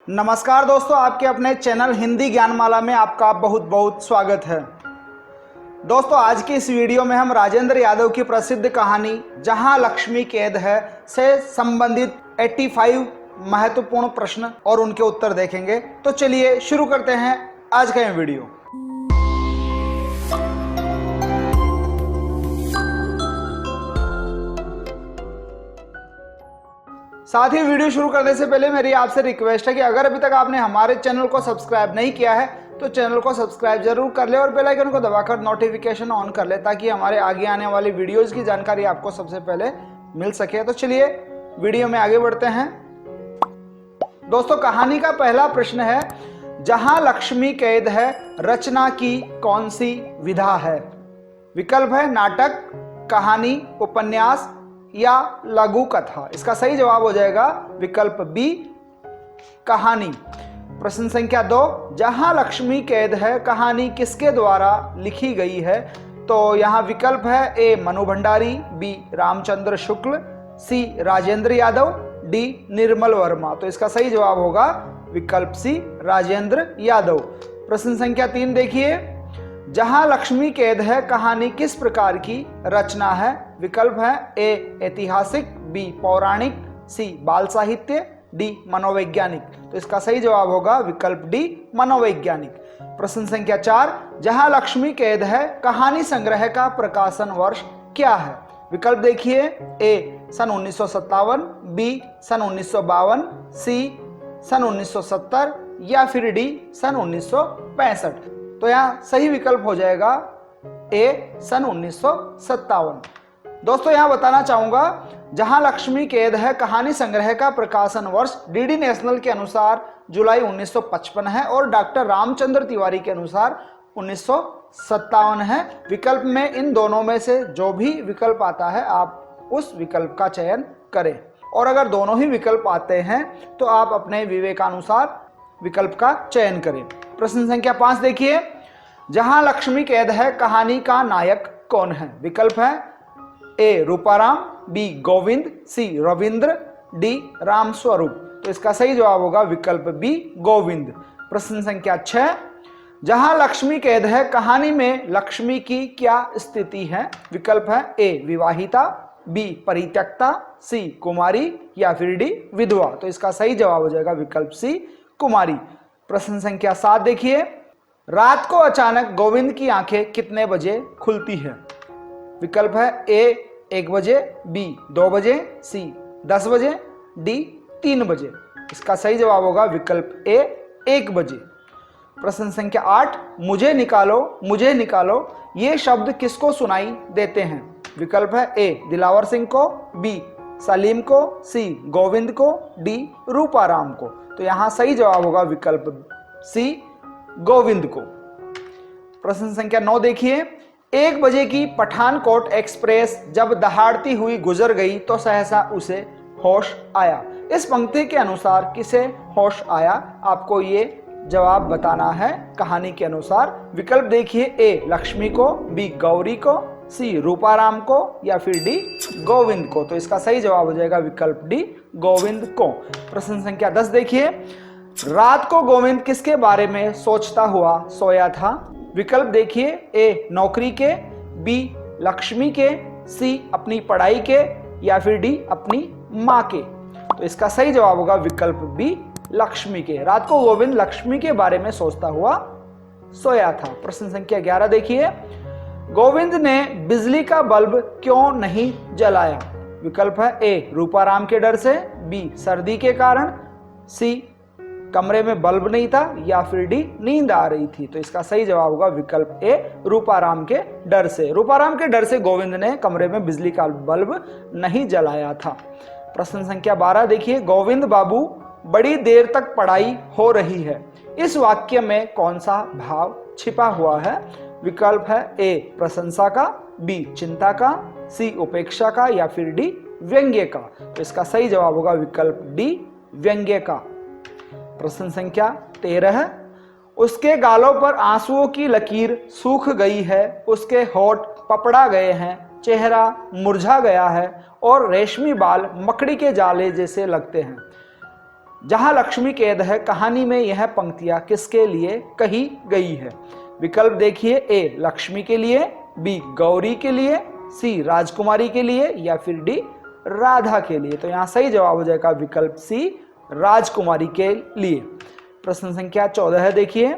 नमस्कार दोस्तों, आपके अपने चैनल हिंदी ज्ञानमाला में आपका बहुत बहुत स्वागत है। दोस्तों, आज की इस वीडियो में हम राजेंद्र यादव की प्रसिद्ध कहानी जहां लक्ष्मी कैद है से संबंधित 85 महत्वपूर्ण प्रश्न और उनके उत्तर देखेंगे। तो चलिए शुरू करते हैं आज का ये वीडियो। साथ ही वीडियो शुरू करने से पहले मेरी आपसे रिक्वेस्ट है कि अगर अभी तक आपने हमारे चैनल को सब्सक्राइब नहीं किया है तो चैनल को सब्सक्राइब जरूर कर ले और बेल आइकन को दबाकर नोटिफिकेशन ऑन कर ले ताकि हमारे आगे आने वाली वीडियोस की जानकारी आपको सबसे पहले मिल सके। तो चलिए वीडियो में आगे बढ़ते हैं। दोस्तों, कहानी का पहला प्रश्न है, जहां लक्ष्मी कैद है रचना की कौन सी विधा है? विकल्प है नाटक, कहानी, उपन्यास या लघु कथा। इसका सही जवाब हो जाएगा विकल्प बी, कहानी। प्रश्न संख्या 2, जहां लक्ष्मी कैद है कहानी किसके द्वारा लिखी गई है? तो यहां विकल्प है ए मनु भंडारी, बी रामचंद्र शुक्ल, सी राजेंद्र यादव, डी निर्मल वर्मा। तो इसका सही जवाब होगा विकल्प सी, राजेंद्र यादव। प्रश्न संख्या 3 देखिए, जहां लक्ष्मी कैद है कहानी किस प्रकार की रचना है? विकल्प है ए ऐतिहासिक, बी पौराणिक, सी बाल साहित्य, डी मनोवैज्ञानिक। तो इसका सही जवाब होगा विकल्प डी, मनोवैज्ञानिक। प्रश्न संख्या 4, जहां लक्ष्मी कैद है कहानी संग्रह का प्रकाशन वर्ष क्या है? विकल्प देखिए, ए सन 1957, बी सन 1952, सी सन 1970 या फिर डी सन 1965। तो यहाँ सही विकल्प हो जाएगा ए सन 1957। दोस्तों, यहाँ बताना चाहूंगा, जहां लक्ष्मी कैद है कहानी संग्रह का प्रकाशन वर्ष डीडी नेशनल के अनुसार जुलाई 1955 है और डॉक्टर रामचंद्र तिवारी के अनुसार 1957 है। विकल्प में इन दोनों में से जो भी विकल्प आता है आप उस विकल्प का चयन करें और अगर दोनों ही विकल्प आते हैं तो आप अपने विवेकानुसार विकल्प का चयन करें। प्रश्न संख्या 5 देखिए, जहां लक्ष्मी कैद है कहानी का नायक कौन है? विकल्प है ए रूपाराम, बी गोविंद, सी रविंद्र, डी राम स्वरूप। तो इसका सही जवाब होगा विकल्प बी, गोविंद। प्रश्न संख्या 6, जहां लक्ष्मी कैद है कहानी में लक्ष्मी की क्या स्थिति है? विकल्प है ए विवाहिता, बी परित्यक्ता, सी कुमारी या फिर डी विधवा। तो इसका सही जवाब हो जाएगा विकल्प सी, कुमारी। प्रश्न संख्या 7 देखिए, रात को अचानक गोविंद की आंखें कितने बजे खुलती है? विकल्प है ए 1 बजे, बी 2 बजे, सी 10 बजे, डी 3 बजे। इसका सही जवाब होगा विकल्प ए 1 बजे। प्रश्न संख्या 8, मुझे निकालो ये शब्द किसको सुनाई देते हैं? विकल्प है ए दिलावर सिंह को, बी सलीम को, सी गोविंद को, डी रूपाराम को। तो यहां सही जवाब होगा विकल्प सी, गोविंद को। प्रश्न संख्या 9 देखिए, 1 बजे की पठानकोट एक्सप्रेस जब दहाड़ती हुई गुजर गई तो सहसा उसे होश आया। इस पंक्ति के अनुसार किसे होश आया? आपको ये जवाब बताना है कहानी के अनुसार। विकल्प देखिए, ए लक्ष्मी को, बी गौरी को, सी रूपाराम को या फिर डी गोविंद को। तो इसका सही जवाब हो जाएगा विकल्प डी, गोविंद को। प्रश्न संख्या 10 देखिए, रात को गोविंद किसके बारे में सोचता हुआ सोया था? विकल्प देखिए, ए नौकरी के, बी लक्ष्मी के, सी अपनी पढ़ाई के या फिर डी अपनी माँ के। तो इसका सही जवाब होगा विकल्प बी, लक्ष्मी के। रात को गोविंद लक्ष्मी के बारे में सोचता हुआ सोया था। प्रश्न संख्या 11 देखिए, गोविंद ने बिजली का बल्ब क्यों नहीं जलाया? विकल्प है ए रूपाराम के डर से, बी सर्दी के कारण, सी कमरे में बल्ब नहीं था या फिर डी नींद आ रही थी। तो इसका सही जवाब होगा विकल्प ए रूपाराम के डर से। रूपाराम के डर से गोविंद ने कमरे में बिजली का बल्ब नहीं जलाया था। प्रश्न संख्या 12 देखिए, गोविंद बाबू बड़ी देर तक पढ़ाई हो रही है, इस वाक्य में कौन सा भाव छिपा हुआ है? विकल्प है ए प्रशंसा का, बी चिंता का, सी उपेक्षा का या फिर डी व्यंग्य का। तो इसका सही जवाब होगा विकल्प डी, व्यंग्य का। प्रश्न संख्या 13, उसके गालों पर आंसुओं की लकीर सूख गई है, उसके होठ पपड़ा गए हैं, चेहरा मुरझा गया है और रेशमी बाल मकड़ी के जाले जैसे लगते हैं। जहां लक्ष्मी कैद है कहानी में यह पंक्तियां किसके लिए कही गई है? विकल्प देखिए, ए लक्ष्मी के लिए, बी गौरी के लिए, सी राजकुमारी के लिए या फिर डी राधा के लिए। तो यहां सही जवाब हो जाएगा विकल्प सी राजकुमारी के लिए। प्रश्न संख्या 14 है, देखिए,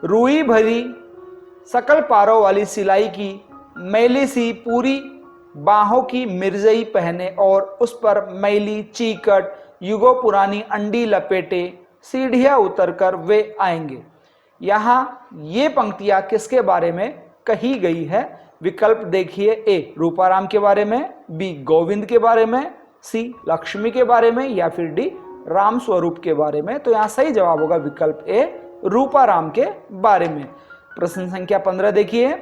रुई भरी सकल पारों वाली सिलाई की मैली सी पूरी बाहों की मिर्जई पहने और उस पर मैली चीकट युगों पुरानी अंडी लपेटे सीढ़ियां उतरकर वे आएंगे। यहां ये पंक्तियां किसके बारे में कही गई है? विकल्प देखिए, ए रूपाराम के बारे में, बी गोविंद के बारे में, सी लक्ष्मी के बारे में या फिर डी राम स्वरूप के बारे में। तो यहां सही जवाब होगा विकल्प ए रूपाराम के बारे में। प्रश्न संख्या 15 देखिए,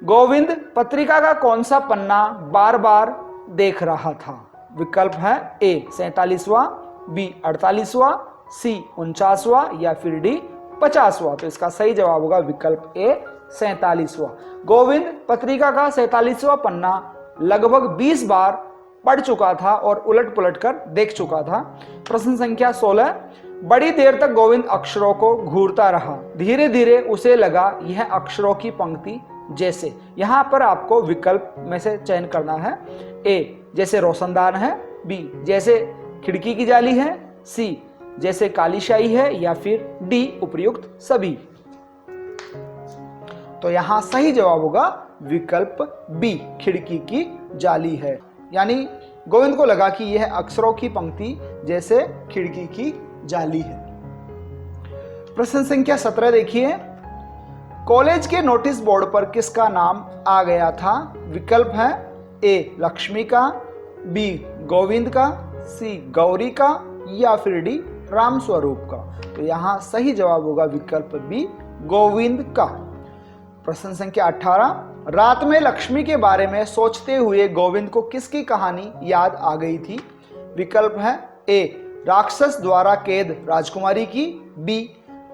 गोविंद पत्रिका का कौन सा पन्ना बार बार देख रहा था? विकल्प है ए 47वां, बी 48वां, सी 49वां या फिर डी 50वां। तो इसका सही जवाब होगा विकल्प ए 47वां। गोविंद पत्रिका का 47वां पन्ना लगभग 20 बार पढ़ चुका था और उलट पुलट कर देख चुका था। प्रश्न संख्या 16, बड़ी देर तक गोविंद अक्षरों को घूरता रहा, धीरे धीरे उसे लगा यह अक्षरों की पंक्ति जैसे। यहां पर आपको विकल्प में से चयन करना है, ए जैसे रोशनदान है, बी जैसे खिड़की की जाली है, सी जैसे काली शाही है या फिर डी उपयुक्त सभी। तो यहां सही जवाब होगा विकल्प बी खिड़की की जाली है। यानी गोविंद को लगा कि यह अक्षरों की पंक्ति जैसे खिड़की की जाली है। प्रश्न संख्या 17 देखिए, कॉलेज के नोटिस बोर्ड पर किसका नाम आ गया था? विकल्प है ए लक्ष्मी का, बी गोविंद का, सी गौरी का या फिर डी राम स्वरूप का। तो यहां सही जवाब होगा विकल्प बी गोविंद का। प्रश्न संख्या 18, रात में लक्ष्मी के बारे में सोचते हुए गोविंद को किसकी कहानी याद आ गई थी? विकल्प है ए राक्षस द्वारा कैद राजकुमारी की, बी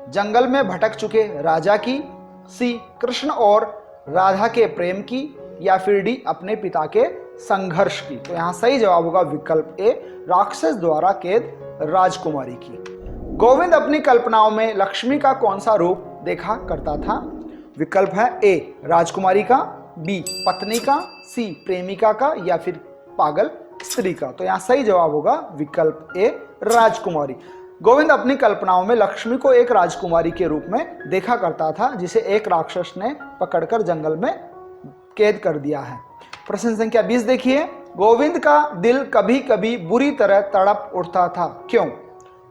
जंगल में भटक चुके राजा की, सी कृष्ण और राधा के प्रेम की या फिर डी अपने पिता के संघर्ष की। तो यहां सही जवाब होगा विकल्प ए राक्षस द्वारा कैद राजकुमारी की। गोविंद अपनी कल्पनाओं में लक्ष्मी का कौन सा रूप देखा करता था? विकल्प है ए राजकुमारी का, बी पत्नी का, सी प्रेमिका का या फिर पागल स्त्री का। तो यहां सही जवाब होगा विकल्प ए राजकुमारी। गोविंद अपनी कल्पनाओं में लक्ष्मी को एक राजकुमारी के रूप में देखा करता था जिसे एक राक्षस ने पकड़कर जंगल में कैद कर दिया है। प्रश्न संख्या 20 देखिए, गोविंद का दिल कभी कभी बुरी तरह तड़प उठता था, क्यों?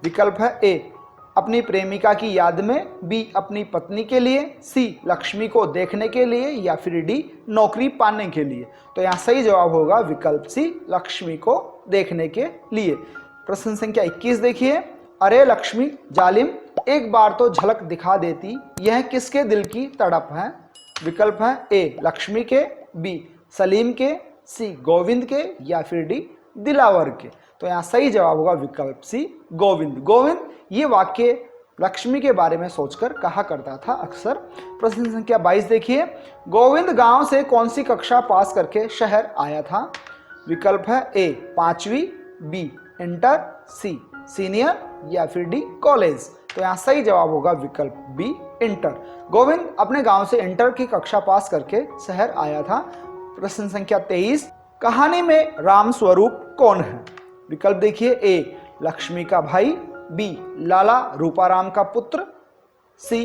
विकल्प है ए अपनी प्रेमिका की याद में, बी अपनी पत्नी के लिए, सी लक्ष्मी को देखने के लिए या फिर डी नौकरी पाने के लिए। तो यहाँ सही जवाब होगा विकल्प सी लक्ष्मी को देखने के लिए। प्रश्न संख्या 21 देखिए, अरे लक्ष्मी जालिम एक बार तो झलक दिखा देती, यह किसके दिल की तड़प है? विकल्प है ए लक्ष्मी के, बी सलीम के, सी गोविंद के या फिर डी दिलावर के। तो यहाँ सही जवाब होगा विकल्प सी गोविंद। गोविंद ये वाक्य लक्ष्मी के बारे में सोचकर कहा करता था अक्सर। प्रश्न संख्या 22 देखिए, गोविंद गांव से कौन सी कक्षा पास करके शहर आया था? विकल्प है ए 5वीं, बी इंटर, सी सीनियर या फिर डी कॉलेज। तो यहाँ सही जवाब होगा विकल्प बी इंटर। गोविंद अपने गांव से इंटर की कक्षा पास करके शहर आया था। प्रश्न संख्या 23, कहानी में राम स्वरूप कौन है? विकल्प देखिए, ए लक्ष्मी का भाई, बी लाला रूपाराम का पुत्र, सी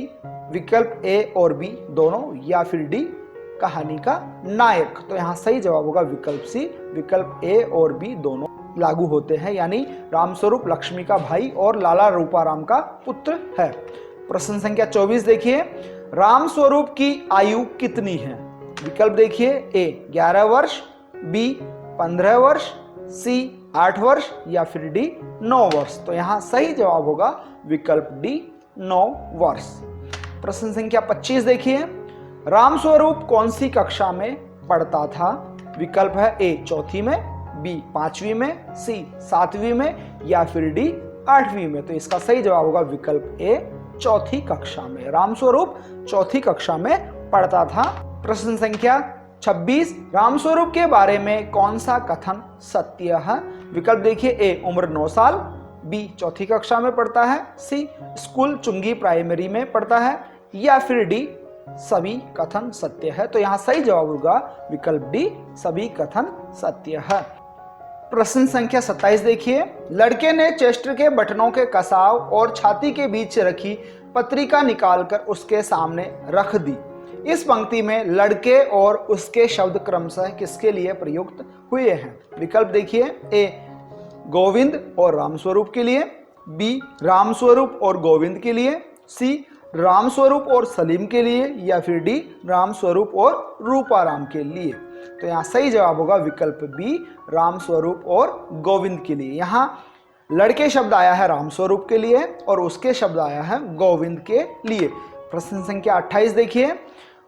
विकल्प ए और बी दोनों या फिर डी कहानी का नायक। तो यहाँ सही जवाब होगा विकल्प सी, विकल्प ए और बी दोनों लागू होते हैं, यानी रामस्वरूप लक्ष्मी का भाई और लाला रूपाराम का पुत्र है। प्रश्न संख्या 24 देखिए, रामस्वरूप की आयु कितनी है? विकल्प देखिए, ए 11 वर्ष, बी 15 वर्ष, सी 8 वर्ष या फिर डी 9 वर्ष। तो यहाँ सही जवाब होगा विकल्प डी 9 वर्ष। प्रश्न संख्या 25 देखिए, रामस्वरूप कौन सी कक्षा में पढ़ता था? विकल्प है ए 4वीं में, बी 5वीं में, सी 7वीं में या फिर डी 8वीं में। तो इसका सही जवाब होगा विकल्प ए 4थी कक्षा में। रामस्वरूप 4थी कक्षा में पढ़ता था। प्रश्न संख्या 26, रामस्वरूप के बारे में कौन सा कथन सत्य है? विकल्प देखिए, ए उम्र 9 साल, बी चौथी कक्षा में पढ़ता है, सी स्कूल चुंगी प्राइमरी में पढ़ता है, या फिर डी सभी कथन सत्य है। तो यहाँ सही जवाब होगा विकल्प डी सभी कथन सत्य है। प्रश्न संख्या 27 देखिए, लड़के ने चेस्ट के बटनों के कसाव और छाती के बीच रखी पत्रिका निकालकर उसके सामने रख दी। इस पंक्ति में लड़के और उसके शब्द क्रमशः किसके लिए प्रयुक्त हुए हैं? विकल्प देखिए, ए गोविंद और रामस्वरूप के लिए, बी रामस्वरूप और गोविंद के लिए, सी रामस्वरूप और सलीम के लिए, या फिर डी रामस्वरूप और रूपाराम के लिए। तो यहाँ सही जवाब होगा विकल्प बी रामस्वरूप और गोविंद के लिए। यहाँ लड़के शब्द आया है रामस्वरूप के लिए और उसके शब्द आया है गोविंद के लिए। प्रश्न संख्या 28 देखिए,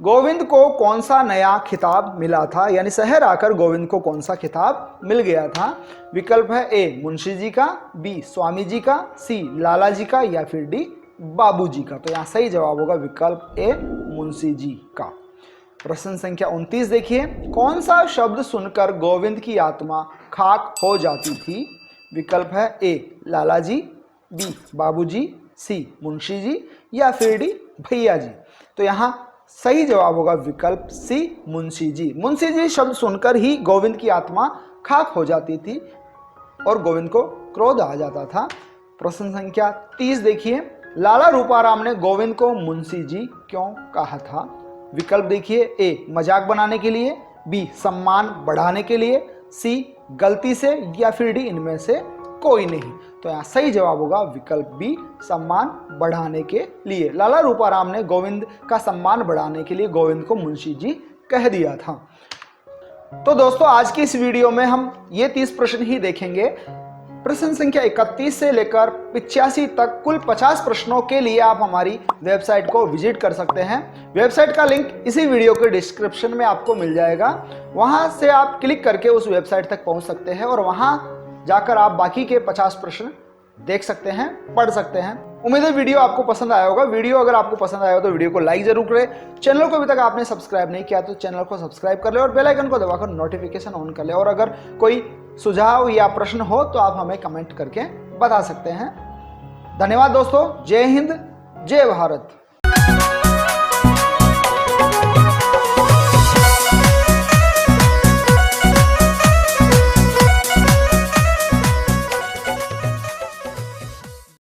गोविंद को कौन सा नया खिताब मिला था, यानी शहर आकर गोविंद को कौन सा खिताब मिल गया था? विकल्प है ए मुंशी जी का, बी स्वामी जी का, सी लाला जी का, या फिर डी बाबू जी का। तो यहाँ सही जवाब होगा विकल्प ए मुंशी जी का। प्रश्न संख्या 29 देखिए, कौन सा शब्द सुनकर गोविंद की आत्मा खाक हो जाती थी? विकल्प है ए लाला जी, बी बाबू जी, सी मुंशी जी, या फिर डी भैया जी। तो यहाँ सही जवाब होगा विकल्प सी मुंशी जी। मुंशी जी शब्द सुनकर ही गोविंद की आत्मा खाक हो जाती थी और गोविंद को क्रोध आ जाता था। प्रश्न संख्या 30 देखिए, लाला रूपाराम ने गोविंद को मुंशी जी क्यों कहा था? विकल्प देखिए, ए मजाक बनाने के लिए, बी सम्मान बढ़ाने के लिए, सी गलती से, या फिर डी इनमें से कोई नहीं। तो यहाँ सही जवाब होगा विकल्प बी सम्मान बढ़ाने के लिए। लाला रूपाराम ने गोविंद का सम्मान बढ़ाने के लिए गोविंद को मुंशी जी कह दिया था। तो दोस्तों आज की इस वीडियो में हम ये 30 प्रश्न ही देखेंगे। प्रश्न संख्या 31 से लेकर 85 तक कुल 50 प्रश्नों के लिए आप हमारी वेबसाइट को विजिट कर सकते हैं। वेबसाइट का लिंक इसी वीडियो के डिस्क्रिप्शन में आपको मिल जाएगा। वहां से आप क्लिक करके उस वेबसाइट तक पहुंच सकते हैं और वहां जाकर आप बाकी के 50 प्रश्न देख सकते हैं, पढ़ सकते हैं। उम्मीद है वीडियो आपको पसंद आया होगा। वीडियो अगर आपको पसंद आया हो तो वीडियो को लाइक जरूर करें। चैनल को अभी तक आपने सब्सक्राइब नहीं किया तो चैनल को सब्सक्राइब कर ले और बेल आइकन को दबाकर नोटिफिकेशन ऑन कर ले। और अगर कोई सुझाव या प्रश्न हो तो आप हमें कमेंट करके बता सकते हैं। धन्यवाद दोस्तों। जय हिंद, जय भारत।